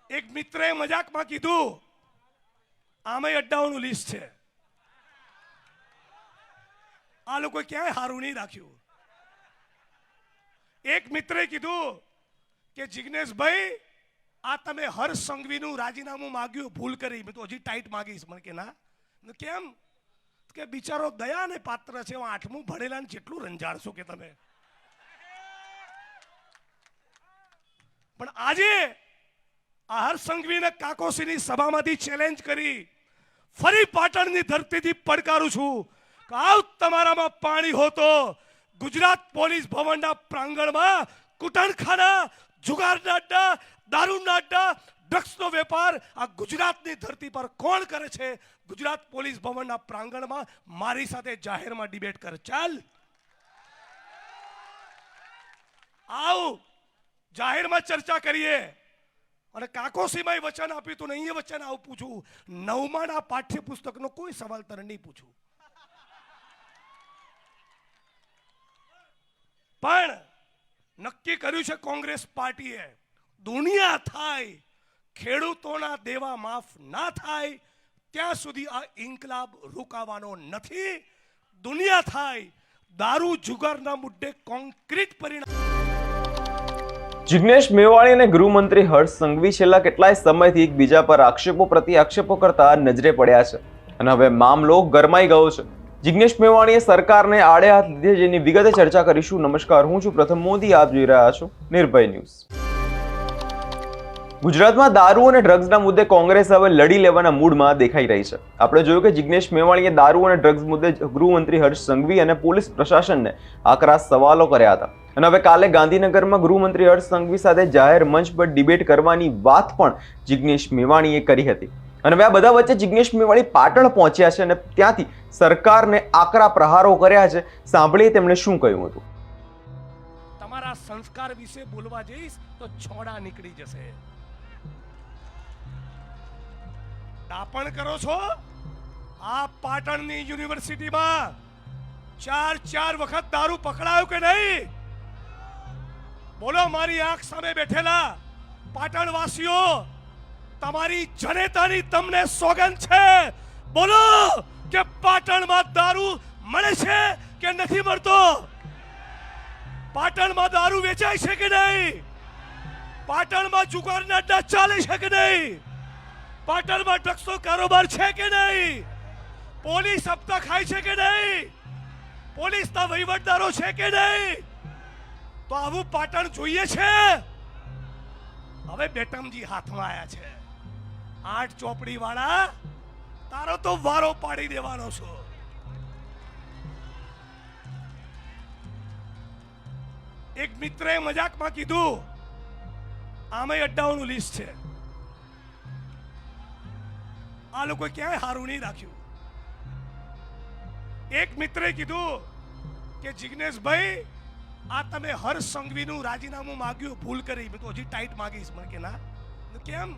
એક મિત્રએ મજાકમાં કીધું આમે અડ્ડાઓનું લિસ્ટ છે, આ લોકો ક્યાંય હારું નહીં રાખ્યું. એક મિત્રે કીધું કે જિગ્નેશભાઈ આ તમે હર્ષ સંઘવીનું રાજીનામું માંગ્યું, ભૂલ કરી. મેં તો હજી ટાઈટ માંગીશ. મને કે ના. કેમ? કે બિચારો દયા ને પાત્ર છે, 8મું ભણેલા ને જેટલું રંજાડશો કે તમે. પણ આજે આ હર્ષ સંઘવીને કાકોસીની સભામાંથી ચેલેન્જ કરી ફરી પાટણની ધરતીથી પડકારું છું કે આવ તમારામાં પાણી હોતો ગુજરાત પોલીસ ભવનના પ્રાંગણમાં કુટણખાના, જુગારના અડ્ડા, દારૂના અડ્ડા, ડ્રગ્સનો વેપાર આ ગુજરાતની ધરતી પર કોણ કરે છે? ગુજરાત પોલીસ ભવનના પ્રાંગણમાં મારી સાથે જાહેરમાં ડિબેટ કર. ચાલ આવ જાહેરમાં ચર્ચા કરીએ. અને કાકોસીમાં વચન આપ્યું તું, નહીં વચન આવું પૂછું. 9માના પાઠ્યપુસ્તકનો કોઈ સવાલ તને નહીં પૂછું. પણ નક્કી કર્યું છે કોંગ્રેસ પાર્ટીએ, દુનિયા થાય ખેડૂતોના દેવા માફ ના થાય ત્યાં સુધી આ ઇન્કલાબ રોકાવાનો નથી. દુનિયા થાય દારૂ જુગારના મુદ્દે કોન્ક્રીટ પરિણામ. જિગ્નેશ મેવાણી અને ગૃહમંત્રી હર્ષ સંઘવી છેલ્લા કેટલાય સમયથી એકબીજા પર આક્ષેપો પ્રતિ આક્ષેપો કરતા નજરે પડ્યા છે અને હવે મામલો ગરમાઈ ગયો છે. જિગ્નેશ મેવાણીએ સરકારને આડે હાથ લીધે જેની વિગતે ચર્ચા કરીશું. નમસ્કાર, હું છું પ્રથમ મોદી, આપ જોઈ રહ્યા છો નિર્ભય ન્યૂઝ. ગુજરાતમાં દારૂ અને ડ્રગ્સના મુદ્દે કોંગ્રેસ હવે લડી લેવાના મૂડમાં દેખાઈ રહી છે. આપણે જોયું કે જિગ્નેશ મેવાણીએ દારૂ અને ડ્રગ્સ મુદ્દે ગૃહમંત્રી હર્ષ સંઘવી અને પોલીસ પ્રશાસનને આકરા સવાલો કર્યા હતા અને હવે કાલે ગાંધીનગરમાં ગૃહમંત્રી હર્ષ સંઘવી સાથે જાહેર મંચ પર ડિબેટ કરવાની વાત પણ જિગ્નેશ મેવાણીએ કરી હતી. અને હવે આ બધા વચ્ચે જિગ્નેશ મેવાણી પાટણ પહોંચ્યા છે અને ત્યાંથી સરકારને આકરા પ્રહારો કર્યા છે. સાંભળીએ તેમણે શું કહ્યું હતું. તમારા સંસ્કાર વિશે બોલવા જઈશ તો છોડા નીકળી જશે. દાપણ કરો છો. આ પાટણની યુનિવર્સિટીમાં 4 વખત દારૂ પકડાયો કે નહીં? બોલો મારી આંખ સામે બેઠેલા પાટણ વાસીઓ, તમારી જનેતાની તમને સોગંદ છે. બોલો કે પાટણમાં દારૂ મળે છે કે નથી મળતો? પાટણમાં દારૂ વેચાય છે કે નહીં? પાટણમાં જુગારના અડ્ડા ચાલે છે કે નહીં? પાટણમાં ડ્રગ્સનો કારોબાર છે કે નહીં? પોલીસ હપ્તા ખાય છે કે નહીં? પોલીસના વહીવટદારો છે કે નહીં? તો આવું પાટણ જોઈએ છે. હવે બેટમજી હાથમાં આવ્યા છે. 8 ચોપડી વાળા, તારો તો વારો પાડી દેવાનો છો. એક મિત્રએ મજાકમાં કીધું આમે અડ્ડાઓનું લિસ્ટ છે, આ લોકો ક્યાંય હારું નહીં રાખ્યું. એક મિત્રે કીધું કે જિગ્નેશભાઈ આ તમે હર્ષ સંઘવીનું રાજીનામું માંગ્યું, ભૂલ કરી. મેં તો હજી ટાઈટ માંગીશ. મને કે ના. કેમ?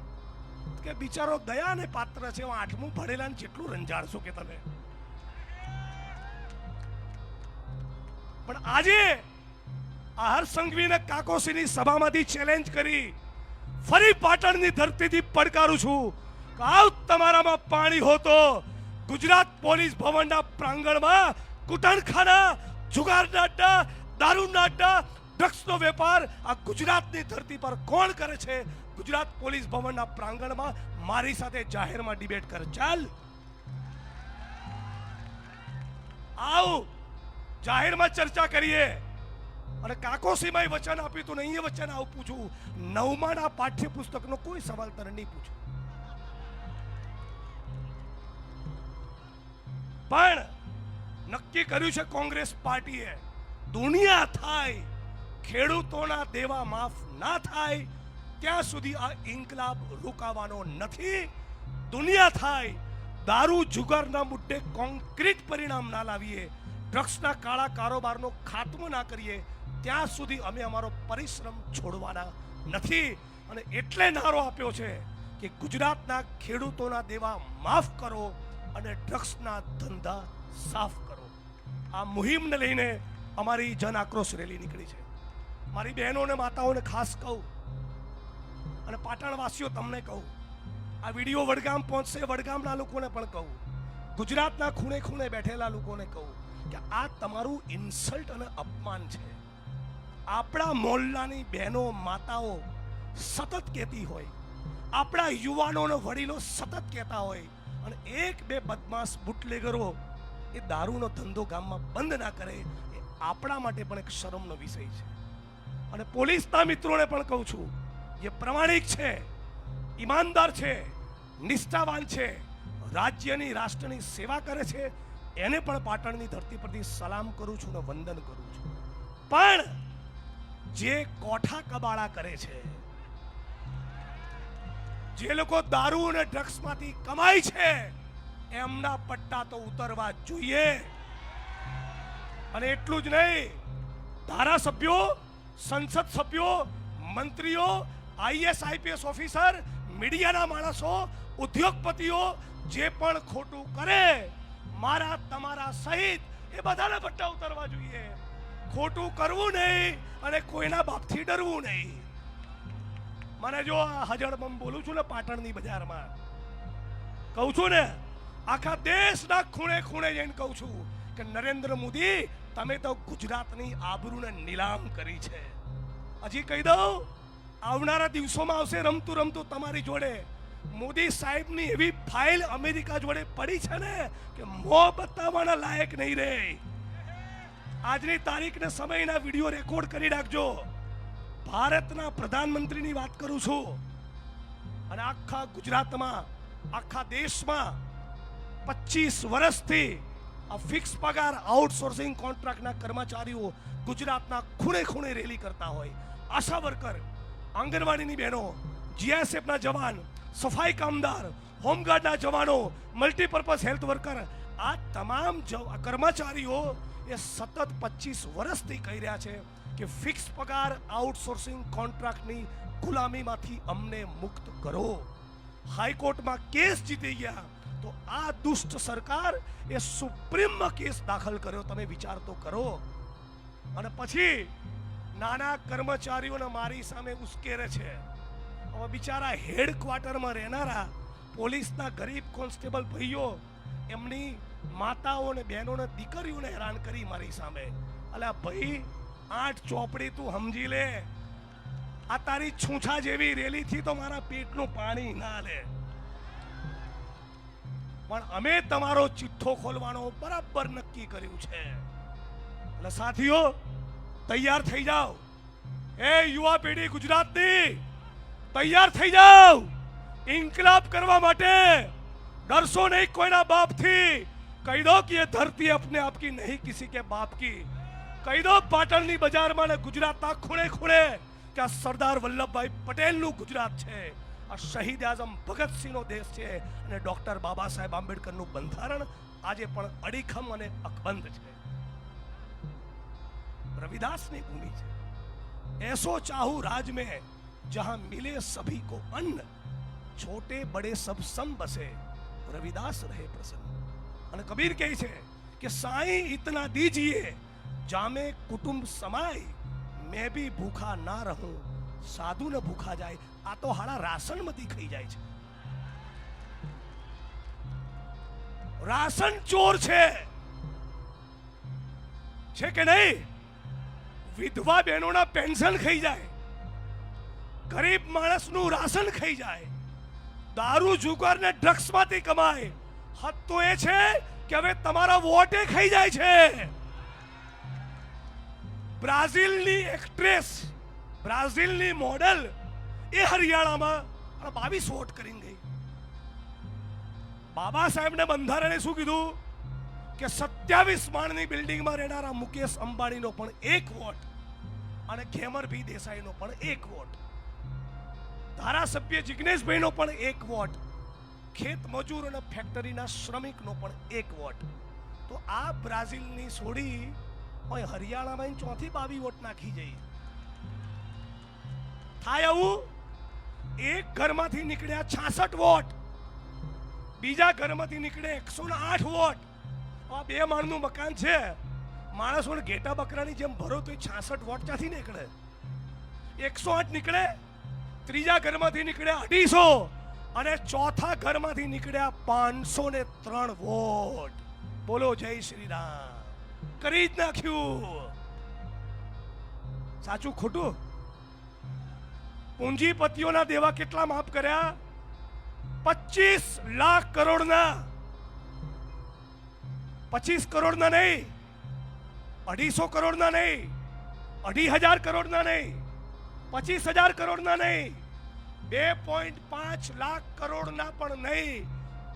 કે બિચારો દયા ને પાત્ર છે, 8મું ભણેલા ને જેટલું રંજાડશો કે તમે. પણ આજે આ હર્ષ સંઘવીને કાકોસીની સભામાંથી ચેલેન્જ કરી ફરી પાટણની ધરતીથી પડકારું છું કે આવ તમારામાં પાણી હોતો ગુજરાત પોલીસ ભવનના પ્રાંગણમાં કુટણખાના, જુગારના અડ્ડા, દારૂના અડ્ડા, ડ્રગ્સનો વેપાર આ ગુજરાતની ધરતી પર કોણ કરે છે? ગુજરાત પોલીસ ભવનના પ્રાંગણમાં મારી સાથે જાહેરમાં ડિબેટ કર. ચાલ આવ જાહેરમાં ચર્ચા કરીએ. અને કાકોસીમાં વચન આપ્યું તું, નહીં વચન આવું પૂછું. 9માના પાઠ્યપુસ્તકનો કોઈ સવાલ તને નહીં પૂછું. પણ નક્કી કર્યું છે કોંગ્રેસ પાર્ટીએ, દુનિયા થાય ખેડૂતોના દેવા માફ ના થાય ત્યાં સુધી આ ઇન્કલાબ રોકાવાનો નથી. દુનિયા થાય દારૂ જુગારના મુદ્દે કોન્ક્રીટ પરિણામ ના લાવીએ, ડ્રગ્સના કાળા કારોબારનો ખાત્મો ના કરીએ ત્યાં સુધી અમે અમારો પરિશ્રમ છોડવાના નથી. અને એટલે નારો આપ્યો છે કે ગુજરાતના ખેડૂતોના દેવા માફ કરો અને ડ્રગ્સના ધંધા સાફ કરો. આ મુહિમને લઈને અમારી જન આક્રોશ રેલી નીકળી છે. મારી બહેનો અને માતાઓને ખાસ કહું, અને પાટણવાસીઓ તમને કહું, આ વિડીયો વડગામ પહોંચશે, વડગામના લોકોને પણ કહું, ગુજરાતના ખૂણે ખૂણે બેઠેલા લોકોને કહું કે આ તમારું ઇન્સલ્ટ અને અપમાન છે. આપણા મોહલ્લાની બહેનો માતાઓ સતત કહેતી હોય, આપણા યુવાનો અને વડીલો સતત કહેતા હોય, અને એક બે બદમાશ બુટલેગરો એ દારૂનો ધંધો ગામમાં બંધ ના કરે, એ આપણા માટે પણ એક શરમનો વિષય છે. અને પોલીસના મિત્રોને પણ કહું છું, જે પ્રમાણિક છે, ઈમાનદાર છે, નિષ્ઠાવાન છે, રાજ્યની રાષ્ટ્રની સેવા કરે છે, એને પણ પાટણની ધરતી પરથી સલામ કરું છું અને વંદન કરું છું. પણ જે કોઠા કબાડા કરે છે, જે લોકો દારૂ અને ડ્રગ્સમાંથી કમાય છે, એમના પટ્ટા તો ઉતરવા જોઈએ. અને એટલું જ નહીં, ધારાસભ્યો, સંસદ સભ્યો, મંત્રીઓ, આઈએસ આઈપીએસ ઓફિસર, મીડિયાના માણસો, ઉદ્યોગપતિઓ જે પણ ખોટું કરે, મારા તમારા સહિત એ બધાના પટ્ટા ઉતરવા જોઈએ. ખોટું કરવું નહીં અને કોઈના બાપથી ડરવું નહીં. મને જો હજળબમ બોલું છું ને પાટણની બજારમાં, કહું છું ને, આખા દેશના ખૂણે ખૂણે જઈને કહું છું કે નરેન્દ્ર મોદી, તમે તો ગુજરાતની આબરૂને નીલામ કરી છે. હજી કહી દઉં, આવનારા દિવસોમાં આવશે રમતું રમતું તમારી જોડે મોદી સાહેબની એવી ફાઇલ અમેરિકા જોડે પડી છે ને કે મોં બતાવવાના લાયક નહીં રહે. આજની તારીખ ને સમયના વિડીયો રેકોર્ડ કરી રાખજો. ભારતના પ્રધાનમંત્રીની વાત કરું છું, અને આખા ગુજરાતમાં, આખા દેશમાં 25 વર્ષથી આ ફિક્સ પગાર આઉટસોર્સિંગ કોન્ટ્રાક્ટના કર્મચારીઓ ગુજરાતના ખૂણે ખૂણે રેલી કરતા હોય, આશા વર્કર, આંગણવાડીની બહેનો, જીએસએફના જવાન, સફાઈ કામદાર, હોમગાર્ડના જવાનો, મલ્ટીપર્પઝ હેલ્થ વર્કર, આ તમામ કર્મચારીઓ એ સતત 25 વર્ષથી કહી રહ્યા છે કે ફિક્સ પગાર આઉટસોર્સિંગ કોન્ટ્રાક્ટની ગુલામીમાંથી અમને મુક્ત કરો. હાઈકોર્ટમાં કેસ જીતી ગયા તો આ દુષ્ટ સરકાર એ સુપ્રીમમાં કેસ દાખલ કર્યો. તમે વિચાર તો કરો. અને પછી નાના કર્મચારીઓને મારી સામે ઉશ્કેરે છે. હવે બિચારા હેડક્વાર્ટરમાં રહેનારા પોલીસના ગરીબ કોન્સ્ટેબલ ભાઈઓ એમની માતાઓ અને બહેનોને દીકરીઓને હેરાન કરી મારી સામે. અલ્યા ભાઈ, 8 ચોપડી તું સમજી લે, આ તારી છૂછા જેવી રેલીથી તો મારા પેટનું પાણી ના લે. પણ અમે તમારો ચિઠ્ઠો ખોલવાનો બરાબર નક્કી કર્યું છે. એટલે સાથીઓ, તૈયાર થઈ જાઓ. એ યુવા પેઢી ગુજરાતની, તૈયાર થઈ જાઓ ઇન્કલાબ કરવા માટે. डरसो नहीं कोईना बाप थी. कही दो कि ये धरती अपने आप की नहीं किसी के बाप की. कही दो पाटणनी बजाરમાં ને ગુજરાતના ખૂણે ખૂણે કે આ સરદાર વલ્લભભાઈ પટેલનું ગુજરાત છે, આ શહીદ આઝમ ભગતસિંહનો દેશ છે, અને ડોક્ટર બાબા સાહેબ આંબેડકરનું બંધારણ આજે પણ અડીખમ અને અકબંધ છે. રવિદાસની ભૂમિ છે. ऐसो चाहूं राज में जहां मिले सभी को अन्न, छोटे बड़े सब सम बसे, रविदास रहे प्रसन्न. અને કબીર કહે છે કે સાईं इतना दीजिए जामे कुटुंब समाय, मैं भी भूखा ना रहूं साधु न भूखा जाए. આ તો હાડા રાશન માંથી ખાઈ જાય છે. રાશન ચોર છે કે નહીં? વિધવા બહેનોના પેન્શન ખાઈ જાય, ગરીબ માણસનું રાશન ખાઈ જાય, દારૂ જુગાર ને ડ્રગ્સ માંથી કમાય. હદ તો એ છે કે હવે તમારા વોટે ખાઈ જાય છે. બ્રાઝિલની એક્ટ્રેસ, બ્રાઝિલની મોડલ એ હરિયાણામાં 22 વોટ કરીને ગઈ. બાબા સાહેબને બંધારણે શું કીધું કે 27 માળની બિલ્ડિંગમાં રહેનારા મુકેશ અંબાણીનો પણ 1 વોટ અને ખેમરભાઈ દેસાઈનો પણ 1 વોટ, ધારાસભ્ય જિગ્નેશભાઈનો પણ 1 વોટ, ખેત મજૂર અને ફેક્ટરીના શ્રમિકનો પણ 1 વોટ. તો આ બ્રાઝિલની છોડી હરિયાણામાં ચોથી 22 વોટ નાખી જઈ. થાય આવું? એક ઘરમાંથી નીકળ્યા 66 વોટ, બીજા ઘરમાંથી નીકળે 108 વોટ. આ 2 માળનું મકાન છે, માણસોને ઘેટા બકરાની જેમ ભરો તો 66 વોટ ક્યાંથી નીકળે? 108 નીકળે, ત્રીજા ઘરમાંથી નીકળ્યા 250 અને ચોથા ઘરમાંથી નીકળ્યા 503 વોટ. બોલો જય શ્રી રામ. કરી જ નાખ્યું. સાચું ખોટું? પૂંજીપતિઓના દેવા કેટલા માફ કર્યા? 25 લાખ કરોડના. 25 કરોડના નહીં, 250 કરોડના નહીં, 2,500 કરોડના નહીં, 25,000 કરોડના નહીં, 2.5 લાખ કરોડના પણ નહીં,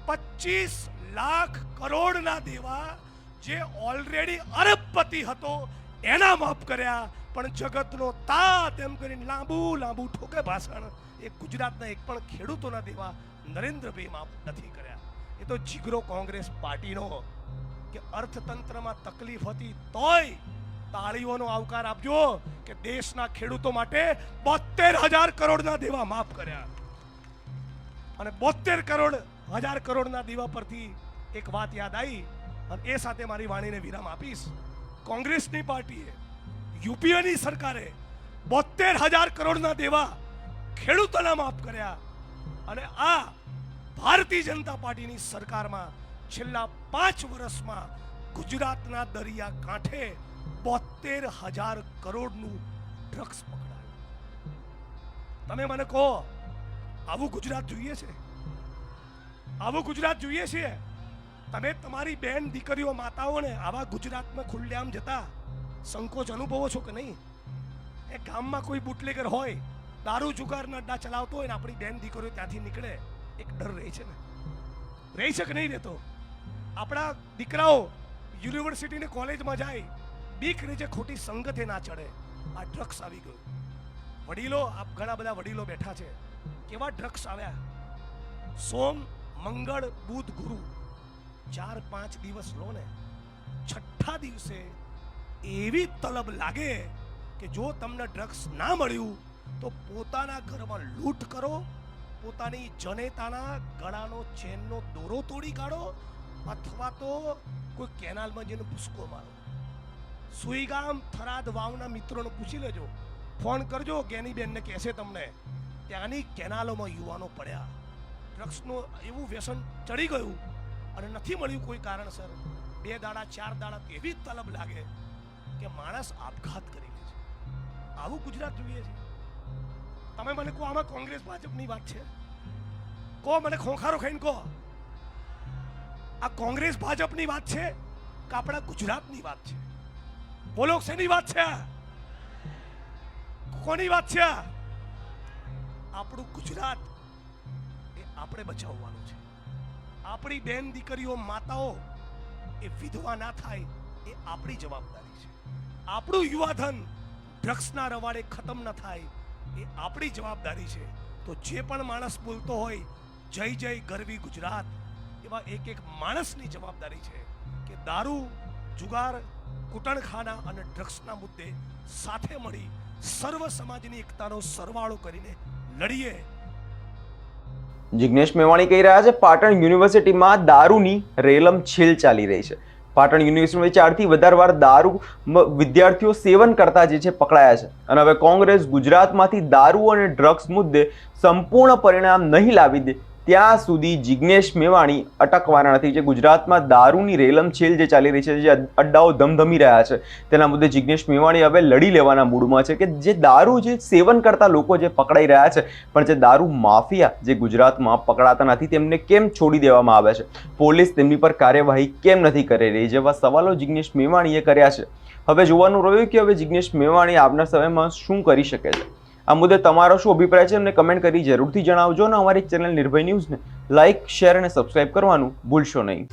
25 લાખ કરોડના દેવા જે ઓલરેડી અરબપતિ હતો એના માફ કર્યા. પણ જગતનો તાત એમ કરીને લાંબુ ઠોકે ભાષણ એ ગુજરાતના એક પણ ખેડૂતોના દેવા નરેન્દ્રભાઈ માફ નથી કર્યા. એ તો જીગરો કોંગ્રેસ પાર્ટીનો કે અર્થતંત્રમાં તકલીફ હતી તોય તાળીઓનો આવકાર આપજો કે દેશના ખેડૂતો માટે 72,000 કરોડના દેવા માફ કર્યા. અને 72,000 કરોડના દેવા પરથી એક વાત યાદ આવી અને એ સાથે મારી વાણીને વિરામ આપીશ. કોંગ્રેસની પાર્ટીએ, યુપીએની સરકારે 72,000 કરોડના દેવા ખેડૂતોના માફ કર્યા. અને આ ભારતીય જનતા પાર્ટીની સરકારમાં છેલ્લા 5 વર્ષમાં ગુજરાતના દરિયા કાંઠે 72,000 કરોડનું ડ્રગ્સ પકડાયું. તમે મને કહો, આવું ગુજરાત જોઈએ છે? આવું ગુજરાત જોઈએ છે? તમે તમારી બેન દીકરીઓ માતાઓને આવા ગુજરાતમાં ખુલ્લેઆમ જતા સંકોચ અનુભવો છો કે નહીં? એ ગામમાં કોઈ બુટલેગર હોય, દારૂ જુગારના અડ્ડા ચલાવતો હોય ને આપણી બેન દીકરીઓ ત્યાંથી નીકળે, એક ડર રહે છે ને? રહી છે કે નહીં રહેતો? આપણા દીકરાઓ યુનિવર્સિટીની કોલેજમાં જાય, બીક નીચે ખોટી સંગતે ના ચડે. આ ડ્રગ્સ આવી ગયું. વડીલો, આપ ઘણા બધા વડીલો બેઠા છે, કેવા ડ્રગ્સ આવ્યા! સોમ, મંગળ, બુધ, ગુરુ 4-5 દિવસ લો ને, 6ઠ્ઠા દિવસે એવી તલબ લાગે કે જો તમને ડ્રગ્સ ના મળ્યું તો પોતાના ઘરમાં લૂંટ કરો, પોતાની જનેતાના ગળાનો ચેનનો દોરો તોડી કાઢો, અથવા તો કોઈ કેનાલમાં જઈને ભૂસકો મારો. સુઈગામ, થરાદ, વાવના મિત્રોને પૂછી લેજો, ફોન કરજો, જ્ઞાનીબેનને કહેશે તમને ત્યાંની કેનાલોમાં યુવાનો પડ્યા. ડ્રગ્સનું એવું વ્યસન ચડી ગયું અને નથી મળ્યું કોઈ કારણસર, 2 દાડા 4 દાડા એવી તલબ લાગે કે માણસ આપઘાત કરી લે છે. આવું ગુજરાત જોઈએ છે? તમે મને કહો, આમાં કોંગ્રેસ ભાજપની વાત છે? કહો મને, ખોખારો ખાઈને કહો, આ કોંગ્રેસ ભાજપની વાત છે કે આપણા ગુજરાતની વાત છે? બોલો, શેની વાત છે? કોની વાત છે? આપણું ગુજરાત એ આપણે બચાવવાનું છે. આપણી બેન દીકરીઓ, માતાઓ એ વિધવા ના થાય એ આપણી જવાબદારી છે. આપણું યુવાધન ડ્રગ્સના રવાડે ખતમ ન થાય એ આપણી જવાબદારી છે. તો જે પણ માણસ બોલતો હોય જય જય ગરવી ગુજરાત, એવા એક માણસની જવાબદારી છે કે દારૂ, જુગાર, કુટણખાના અને ડ્રગ્સના મુદ્દે સાથે મળી સર્વ સમાજની એકતાનો સરવાળો કરીને લડીએ. જિગ્નેશ મેવાણી કહી રહ્યા છે, પાટણ યુનિવર્સિટીમાં દારૂની રેલમછેલ ચાલી રહી છે. પાટણ યુનિવર્સિટીમાં 4 થી વધારે વાર દારૂ વિદ્યાર્થીઓ સેવન કરતા જે છે પકડાયા છે. અને હવે કોંગ્રેસ ગુજરાતમાંથી દારૂ અને ડ્રગ્સ મુદ્દે સંપૂર્ણ પરિણામ નહીં લાવી દે ત્યાં સુધી જિગ્નેશ મેવાણી અટકવાના નથી. જે ગુજરાતમાં દારૂની રેલમછેલ જે ચાલી રહી છે, જે અડ્ડાઓ ધમધમી રહ્યા છે, તેના મુદ્દે જિગ્નેશ મેવાણી હવે લડી લેવાના મૂડમાં છે કે જે દારૂ જે સેવન કરતા લોકો જે પકડાઈ રહ્યા છે, પણ જે દારૂ માફિયા જે ગુજરાતમાં પકડાતા નથી, તેમને કેમ છોડી દેવામાં આવે છે? પોલીસ તેમની પર કાર્યવાહી કેમ નથી કરી રહી? જેવા સવાલો જિગ્નેશ મેવાણીએ કર્યા છે. હવે જોવાનું રહ્યું કે હવે જિગ્નેશ મેવાણી આવનાર સમયમાં શું કરી શકે છે. આ મુદ્દે તમારો શું અભિપ્રાય છે અમને કમેન્ટ કરી જરૂરથી જણાવજો. અને અમારી ચેનલ નિર્ભય ન્યૂઝને લાઇક, શેર અને સબસ્ક્રાઇબ કરવાનું ભૂલશો નહીં.